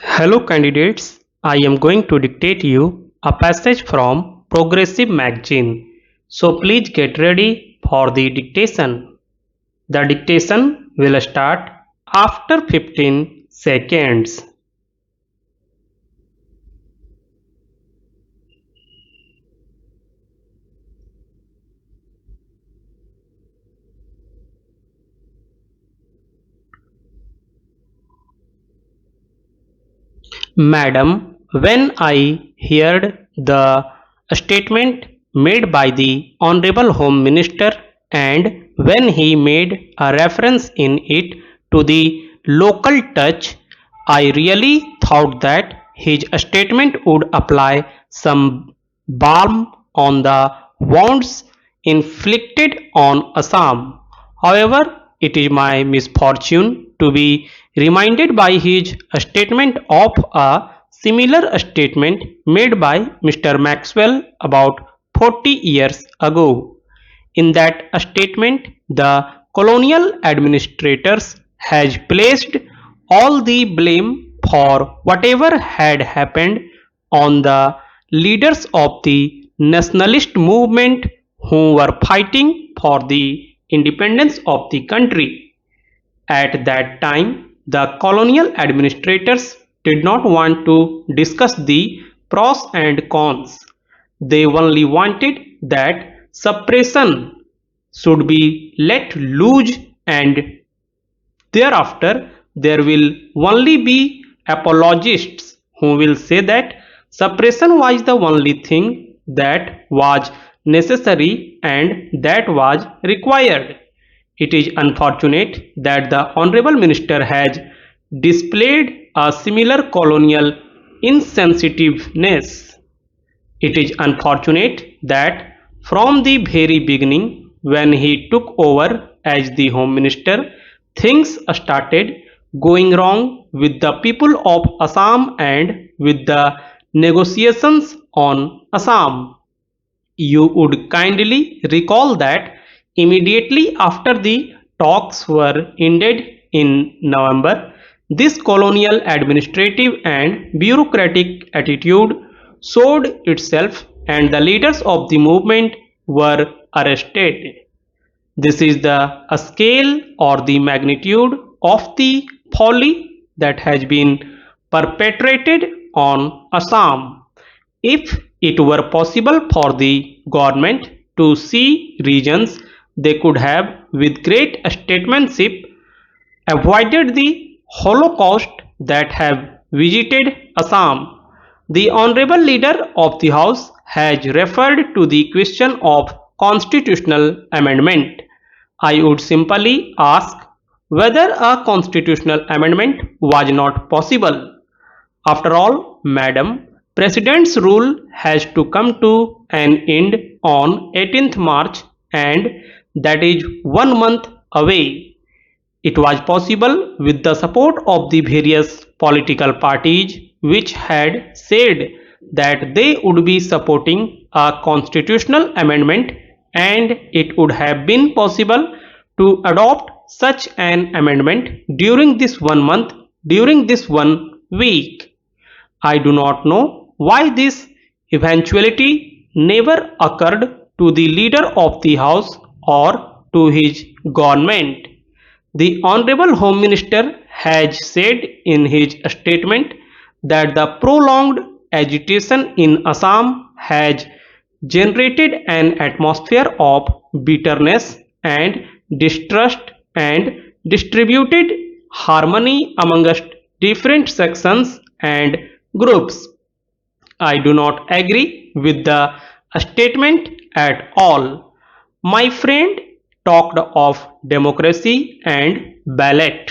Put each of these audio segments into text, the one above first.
Hello candidates, I am going to dictate you a passage from Progressive magazine. So please get ready for the dictation. The dictation will start after 15 seconds. Madam, when I heard the statement made by the Honorable Home Minister and when he made a reference in it to the local touch, I really thought that his statement would apply some balm on the wounds inflicted on Assam. However, it is my misfortune to be reminded by his statement of a similar statement made by Mr. Maxwell about 40 years ago. In that statement, the colonial administrators has placed all the blame for whatever had happened on the leaders of the nationalist movement who were fighting for the independence of the country. At that time, the colonial administrators did not want to discuss the pros and cons. They only wanted that suppression should be let loose, and thereafter there will only be apologists who will say that suppression was the only thing that was necessary and that was required. It is unfortunate that the Honorable Minister has displayed a similar colonial insensitiveness. It is unfortunate that from the very beginning, when he took over as the Home Minister, things started going wrong with the people of Assam and with the negotiations on Assam. You would kindly recall that immediately after the talks were ended in November, this colonial administrative and bureaucratic attitude showed itself and the leaders of the movement were arrested. This is the scale or the magnitude of the folly that has been perpetrated on Assam. If it were possible for the government to see regions, they could have, with great statesmanship, avoided the Holocaust that have visited Assam. The Honorable Leader of the House has referred to the question of constitutional amendment. I would simply ask whether a constitutional amendment was not possible. After all, Madam, President's rule has to come to an end on 18th March, and that is 1 month away. It was possible with the support of the various political parties which had said that they would be supporting a constitutional amendment, and it would have been possible to adopt such an amendment during this 1 month, during this 1 week. I do not know why this eventuality never occurred to the leader of the house or to his government. The Honorable Home Minister has said in his statement that the prolonged agitation in Assam has generated an atmosphere of bitterness and distrust and distributed harmony amongst different sections and groups. I do not agree with the statement at all. My friend talked of democracy and ballot.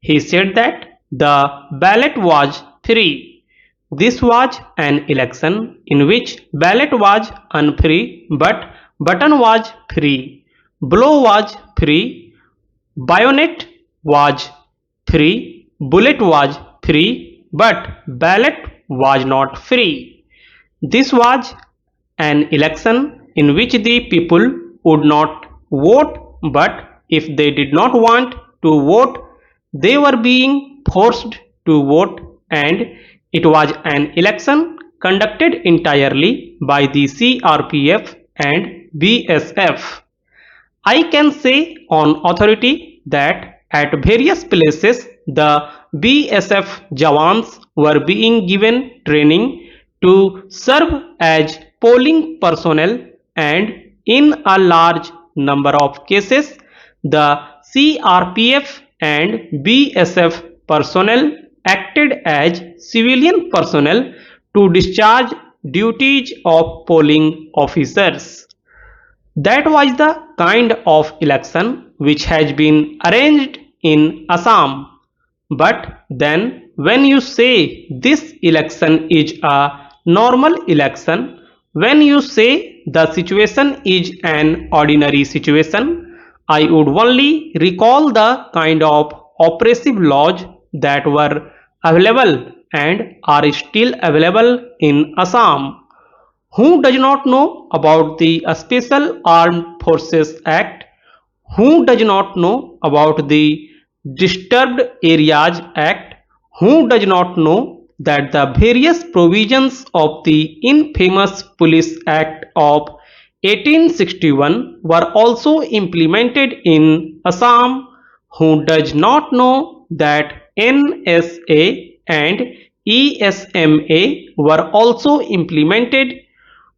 He said that the ballot was free. This was an election in which ballot was unfree but button was free, blow was free, bayonet was free, bullet was free, but ballot was not free. This was an election in which the people would not vote, but if they did not want to vote, they were being forced to vote, and it was an election conducted entirely by the CRPF and BSF. I can say on authority that at various places the BSF Jawans were being given training to serve as polling personnel, and in a large number of cases the CRPF and BSF personnel acted as civilian personnel to discharge duties of polling officers. That was the kind of election which has been arranged in Assam. But then, when you say this election is a normal election, when you say the situation is an ordinary situation, I would only recall the kind of oppressive laws that were available and are still available in Assam. Who does not know about the Special Armed Forces Act? Who does not know about the Disturbed Areas Act? Who does not know that the various provisions of the infamous Police Act of 1861 were also implemented in Assam? Who does not know that NSA and ESMA were also implemented?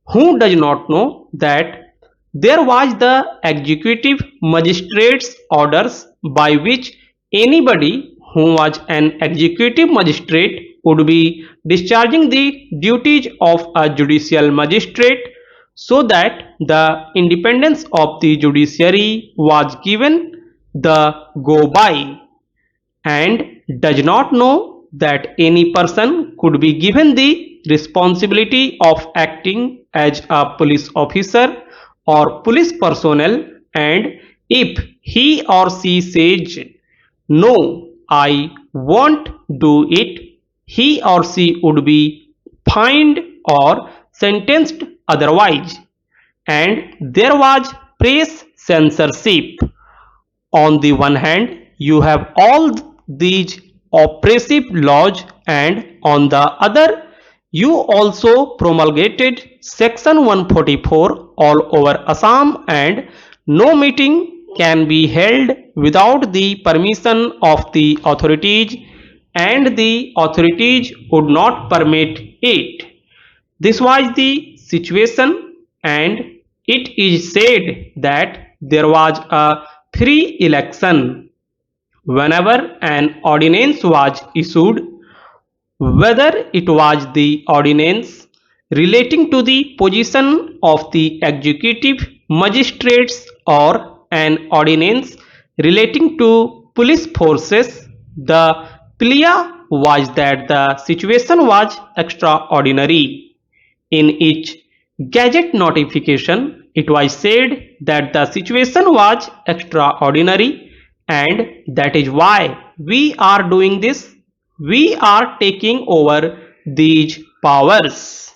Who does not know that there was the executive magistrate's orders by which anybody who was an executive magistrate would be discharging the duties of a judicial magistrate, so that the independence of the judiciary was given the go by, and does not know that any person could be given the responsibility of acting as a police officer or police personnel, and if he or she says no, I won't do it, he or she would be fined or sentenced otherwise. And there was press censorship. On the one hand, you have all these oppressive laws, and on the other, you also promulgated Section 144 all over Assam, and no meeting can be held without the permission of the authorities, and the authorities would not permit it. This was the situation, and it is said that there was a free election whenever an ordinance was issued, whether it was the ordinance relating to the position of the executive magistrates or an ordinance relating to police forces. The plea was that the situation was extraordinary. In each Gazette notification, it was said that the situation was extraordinary, and that is why we are doing this. We are taking over these powers.